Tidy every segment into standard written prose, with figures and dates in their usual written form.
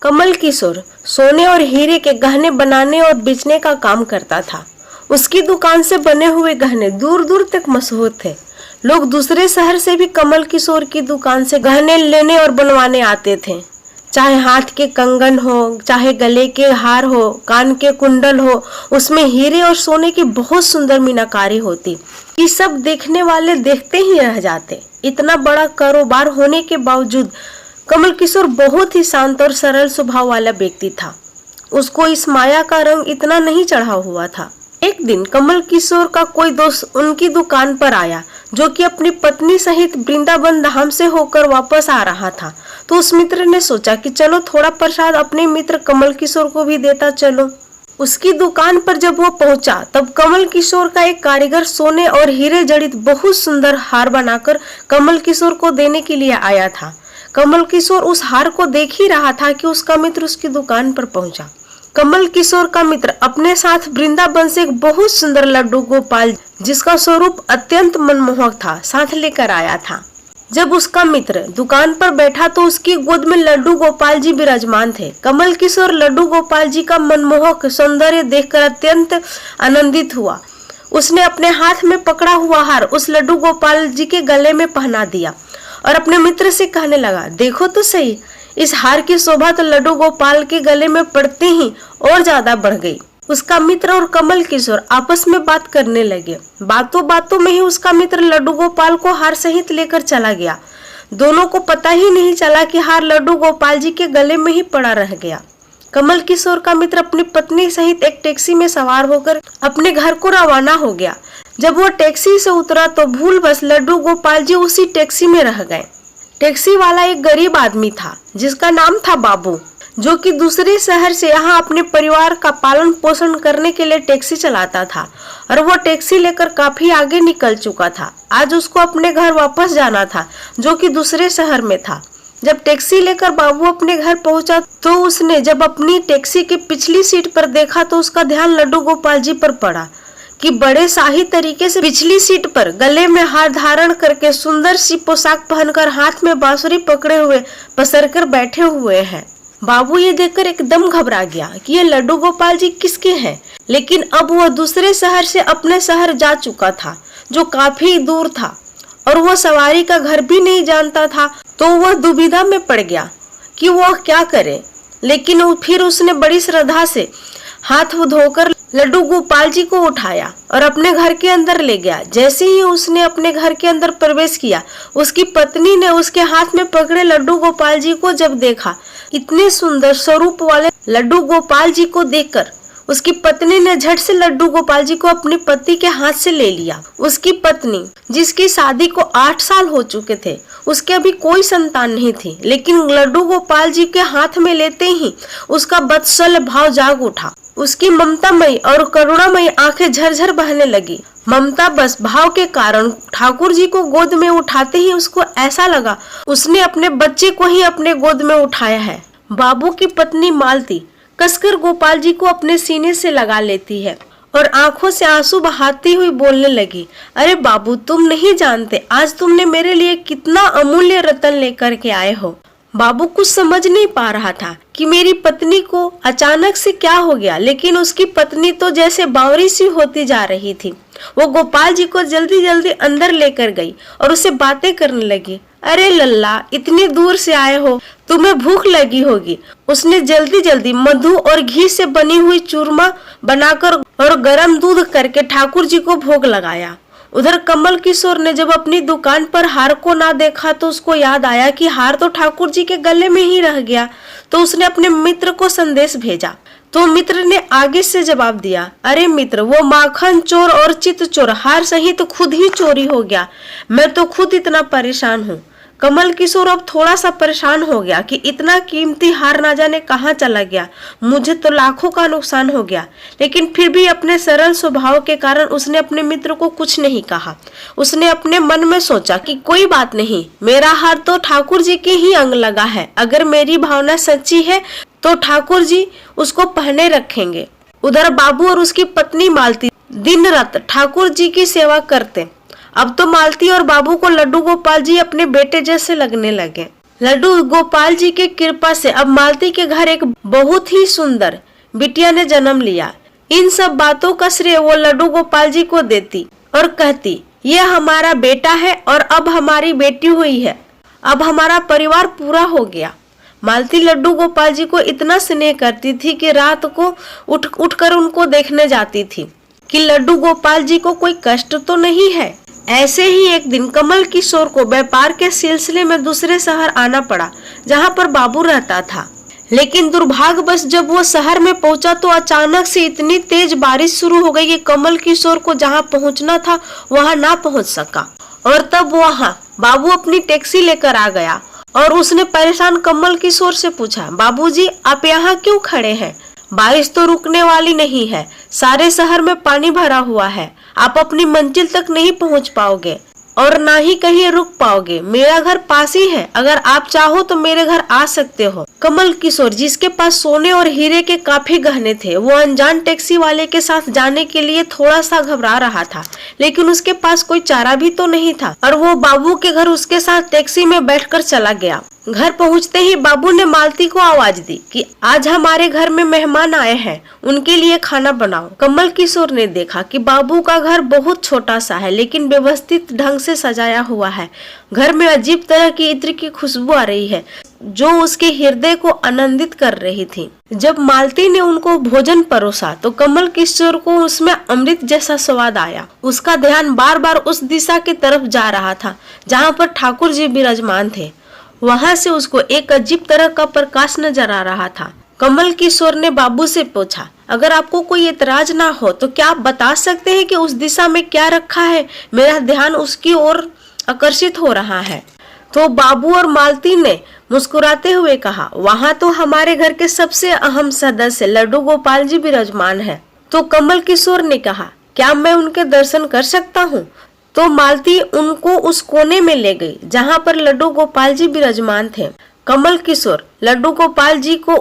कमल किशोर सोने और हीरे के गहने बनाने और बेचने का काम करता था। उसकी दुकान से बने हुए गहने दूर दूर तक मशहूर थे। लोग दूसरे शहर से भी कमल किशोर की दुकान से गहने लेने और बनवाने आते थे। चाहे हाथ के कंगन हो, चाहे गले के हार हो, कान के कुंडल हो, उसमें हीरे और सोने की बहुत सुंदर मीनाकारी होती कि सब देखने वाले देखते ही रह जाते। इतना बड़ा कारोबार होने के बावजूद कमल किशोर बहुत ही शांत और सरल स्वभाव वाला व्यक्ति था। उसको इस माया का रंग इतना नहीं चढ़ा हुआ था। एक दिन कमल किशोर का कोई दोस्त उनकी दुकान पर आया, जो कि अपनी पत्नी सहित वृंदावन धाम से होकर वापस आ रहा था। तो उस मित्र ने सोचा कि चलो थोड़ा प्रसाद अपने मित्र कमल किशोर को भी देता चलो। उसकी दुकान पर जब वो पहुंचा तब कमल किशोर का एक कारीगर सोने और हीरे जड़ित बहुत सुंदर हार बनाकर कमल किशोर को देने के लिए आया था। कमल किशोर उस हार को देख ही रहा था कि उसका मित्र उसकी दुकान पर पहुंचा। कमल किशोर का मित्र अपने साथ वृंदावन से एक बहुत सुंदर लड्डू गोपाल, जिसका स्वरूप अत्यंत मनमोहक था, साथ लेकर आया था। जब उसका मित्र दुकान पर बैठा तो उसकी गोद में लड्डू गोपाल जी विराजमान थे। कमल किशोर लड्डू गोपाल जी का मनमोहक सौंदर्य देखकर अत्यंत आनंदित हुआ। उसने अपने हाथ में पकड़ा हुआ हार उस लड्डू गोपाल जी के गले में पहना दिया और अपने मित्र से कहने लगा, देखो तो सही, इस हार की शोभा तो लड्डू गोपाल के गले में पड़ते ही और ज्यादा बढ़ गई। उसका मित्र और कमल किशोर आपस में बात करने लगे। बातों बातों में ही उसका मित्र लड्डू गोपाल को हार सहित लेकर चला गया। दोनों को पता ही नहीं चला कि हार लड्डू गोपाल जी के गले में ही पड़ा रह गया। कमल किशोर का मित्र अपनी पत्नी सहित एक टैक्सी में सवार होकर अपने घर को रवाना हो गया। जब वो टैक्सी से उतरा तो भूलवश लड्डू गोपाल जी उसी टैक्सी में रह गए। टैक्सी वाला एक गरीब आदमी था, जिसका नाम था बाबू, जो कि दूसरे शहर से यहाँ अपने परिवार का पालन पोषण करने के लिए टैक्सी चलाता था और वो टैक्सी लेकर काफी आगे निकल चुका था। आज उसको अपने घर वापस जाना था, जो कि दूसरे शहर में था। जब टैक्सी लेकर बाबू अपने घर पहुंचा तो उसने जब अपनी टैक्सी की पिछली सीट पर देखा तो उसका ध्यान लड्डू गोपाल जी पर पड़ा कि बड़े शाही तरीके से पिछली सीट पर गले में हार धारण करके सुंदर सी पोशाक पहनकर हाथ में बांसुरी पकड़े हुए पसर कर बैठे हुए हैं। बाबू ये देखकर एकदम घबरा गया कि ये लड्डू गोपाल जी किसके हैं। लेकिन अब वह दूसरे शहर से अपने शहर जा चुका था, जो काफी दूर था, और वह सवारी का घर भी नहीं जानता था। तो वह दुविधा में पड़ गया कि वह क्या करे। लेकिन फिर उसने बड़ी श्रद्धा से हाथ धोकर लड्डू गोपाल जी को उठाया और अपने घर के अंदर ले गया। जैसे ही उसने अपने घर के अंदर प्रवेश किया, उसकी पत्नी ने उसके हाथ में पकड़े लड्डू गोपाल जी को जब देखा, इतने सुंदर स्वरूप वाले लड्डू गोपाल जी को देखकर उसकी पत्नी ने झट से लड्डू गोपाल जी को अपने पति के हाथ से ले लिया। उसकी पत्नी, जिसकी शादी को 8 साल हो चुके थे, उसके अभी कोई संतान नहीं थी, लेकिन लड्डू गोपाल जी के हाथ में लेते ही उसका वत्सल भाव जाग उठा। उसकी ममतामयी और करुणामयी आंखें झरझर बहने लगी। ममता बस भाव के कारण ठाकुर जी को गोद में उठाते ही उसको ऐसा लगा उसने अपने बच्चे को ही अपने गोद में उठाया है। बाबू की पत्नी मालती कसकर गोपाल जी को अपने सीने से लगा लेती है और आंखों से आंसू बहाती हुई बोलने लगी, अरे बाबू, तुम नहीं जानते आज तुमने मेरे लिए कितना अमूल्य रतन लेकर के आए हो। बाबू कुछ समझ नहीं पा रहा था कि मेरी पत्नी को अचानक से क्या हो गया, लेकिन उसकी पत्नी तो जैसे बावरी सी होती जा रही थी। वो गोपाल जी को जल्दी जल्दी अंदर लेकर गई और उससे बातें करने लगी। अरे लल्ला, इतनी दूर से आए हो, तुम्हें भूख लगी होगी। उसने जल्दी जल्दी मधु और घी से बनी हुई चूरमा बनाकर और गर्म दूध करके ठाकुर जी को भोग लगाया। उधर कमल किशोर ने जब अपनी दुकान पर हार को ना देखा तो उसको याद आया कि हार तो ठाकुर जी के गले में ही रह गया। तो उसने अपने मित्र को संदेश भेजा। तो मित्र ने आगे से जवाब दिया, अरे मित्र, वो माखन चोर और चित चोर हार सहित तो खुद ही चोरी हो गया। मैं तो खुद इतना परेशान हूँ। कमल किशोर अब थोड़ा सा परेशान हो गया कि इतना कीमती हार ना जाने कहाँ चला गया। मुझे तो लाखों का नुकसान हो गया। लेकिन फिर भी अपने सरल स्वभाव के कारण उसने अपने मित्र को कुछ नहीं कहा। उसने अपने मन में सोचा कि कोई बात नहीं, मेरा हार तो ठाकुर जी के ही अंग लगा है। अगर मेरी भावना सच्ची है तो ठाकुर जी उसको पहने रखेंगे। उधर बाबू और उसकी पत्नी मालती दिन रात ठाकुर जी की सेवा करते। अब तो मालती और बाबू को लड्डू गोपाल जी अपने बेटे जैसे लगने लगे। लड्डू गोपाल जी के कृपा से अब मालती के घर एक बहुत ही सुंदर बिटिया ने जन्म लिया। इन सब बातों का श्रेय वो लड्डू गोपाल जी को देती और कहती, ये हमारा बेटा है और अब हमारी बेटी हुई है, अब हमारा परिवार पूरा हो गया। मालती लड्डू गोपाल जी को इतना स्नेह करती थी कि रात को उठकर उनको देखने जाती थी कि लड्डू गोपाल जी को कोई कष्ट तो नहीं है। ऐसे ही एक दिन कमल किशोर को व्यापार के सिलसिले में दूसरे शहर आना पड़ा जहाँ पर बाबू रहता था। लेकिन दुर्भाग्यवश जब वो शहर में पहुंचा तो अचानक से इतनी तेज बारिश शुरू हो गई कि कमल किशोर को जहाँ पहुंचना था वहाँ ना पहुंच सका। और तब वहाँ बाबू अपनी टैक्सी लेकर आ गया और उसने परेशान कमल किशोर से पूछा, बाबूजी आप यहाँ क्यों खड़े हैं? बारिश तो रुकने वाली नहीं है, सारे शहर में पानी भरा हुआ है, आप अपनी मंजिल तक नहीं पहुँच पाओगे और ना ही कहीं रुक पाओगे। मेरा घर पास ही है, अगर आप चाहो तो मेरे घर आ सकते हो। कमल किशोर जिसके पास सोने और हीरे के काफी गहने थे, वो अनजान टैक्सी वाले के साथ जाने के लिए थोड़ा सा घबरा रहा था, लेकिन उसके पास कोई चारा भी तो नहीं था और वो बाबू के घर उसके साथ टैक्सी में बैठकर चला गया। घर पहुंचते ही बाबू ने मालती को आवाज दी कि आज हमारे घर में मेहमान आए हैं, उनके लिए खाना बनाओ। कमल किशोर ने देखा कि बाबू का घर बहुत छोटा सा है लेकिन व्यवस्थित ढंग से सजाया हुआ है। घर में अजीब तरह की इत्र की खुशबू आ रही है जो उसके हृदय को आनंदित कर रही थी। जब मालती ने उनको भोजन परोसा तो कमल किशोर को उसमें अमृत जैसा स्वाद आया। उसका ध्यान बार बार उस दिशा की तरफ जा रहा था जहाँ पर ठाकुर जी विराजमान थे। वहां से उसको एक अजीब तरह का प्रकाश नजर आ रहा था। कमल किशोर ने बाबू से पूछा, अगर आपको कोई एतराज ना हो तो क्या आप बता सकते हैं कि उस दिशा में क्या रखा है? मेरा ध्यान उसकी ओर आकर्षित हो रहा है। तो बाबू और मालती ने मुस्कुराते हुए कहा, वहाँ तो हमारे घर के सबसे अहम सदस्य लड्डू गोपाल जी विराजमान है। तो कमल किशोर ने कहा, क्या मैं उनके दर्शन कर सकता हूँ? तो मालती उनको उस कोने में ले गई जहाँ पर लड्डू गोपाल जी विराजमान थे। कमल किशोर लड्डू गोपाल जी को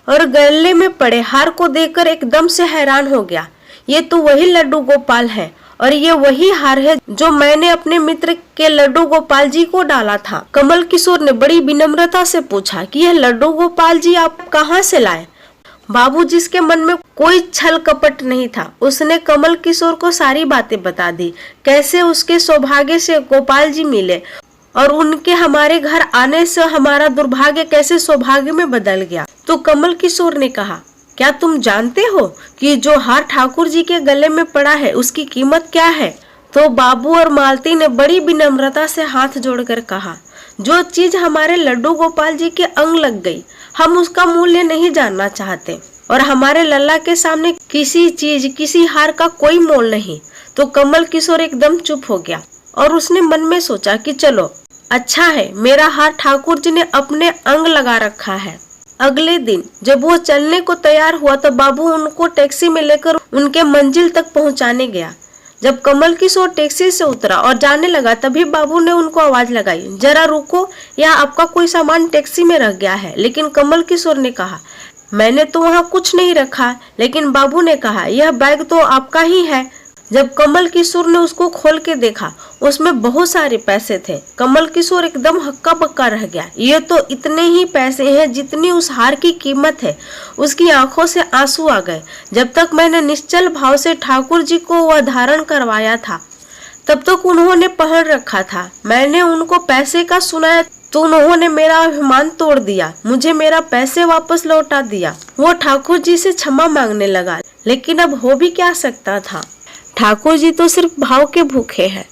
और गले में पड़े हार को देखकर एकदम से हैरान हो गया। ये तो वही लड्डू गोपाल है और ये वही हार है जो मैंने अपने मित्र के लड्डू गोपाल जी को डाला था। कमल किशोर ने बड़ी विनम्रता से पूछा कि यह लड्डू गोपाल जी आप कहाँ से लाए? बाबू जिसके मन में कोई छल कपट नहीं था, उसने कमल किशोर को सारी बातें बता दी, कैसे उसके सौभाग्य से गोपाल जी मिले और उनके हमारे घर आने से हमारा दुर्भाग्य कैसे सौभाग्य में बदल गया। तो कमल किशोर ने कहा, क्या तुम जानते हो कि जो हार ठाकुर जी के गले में पड़ा है उसकी कीमत क्या है? तो बाबू और मालती ने बड़ी विनम्रता से हाथ जोड़कर कहा, जो चीज हमारे लड्डू गोपाल जी के अंग लग गई, हम उसका मूल्य नहीं जानना चाहते और हमारे लल्ला के सामने किसी चीज किसी हार का कोई मोल नहीं। तो कमल किशोर एकदम चुप हो गया और उसने मन में सोचा कि चलो अच्छा है, मेरा हार ठाकुर जी ने अपने अंग लगा रखा है। अगले दिन जब वो चलने को तैयार हुआ तो बाबू उनको टैक्सी में लेकर उनके मंजिल तक पहुंचाने गया। जब कमल किशोर टैक्सी से उतरा और जाने लगा तभी बाबू ने उनको आवाज लगाई, जरा रुको, या आपका कोई सामान टैक्सी में रख गया है। लेकिन कमल किशोर ने कहा, मैंने तो वहाँ कुछ नहीं रखा। लेकिन बाबू ने कहा, यह बैग तो आपका ही है। जब कमल किशोर ने उसको खोल के देखा उसमें बहुत सारे पैसे थे। कमल किशोर एकदम हक्का बक्का रह गया, ये तो इतने ही पैसे हैं जितनी उस हार की कीमत है। उसकी आंखों से आंसू आ गए। जब तक मैंने निश्चल भाव से ठाकुर जी को वह धारण करवाया था तब तक उन्होंने पहन रखा था। मैंने उनको पैसे का सुनाया तो उन्होंने मेरा अभिमान तोड़ दिया, मुझे मेरा पैसे वापस लौटा दिया। वो ठाकुर जी से क्षमा मांगने लगा, लेकिन अब हो भी क्या सकता था, ठाकुर जी तो सिर्फ भाव के भूखे हैं।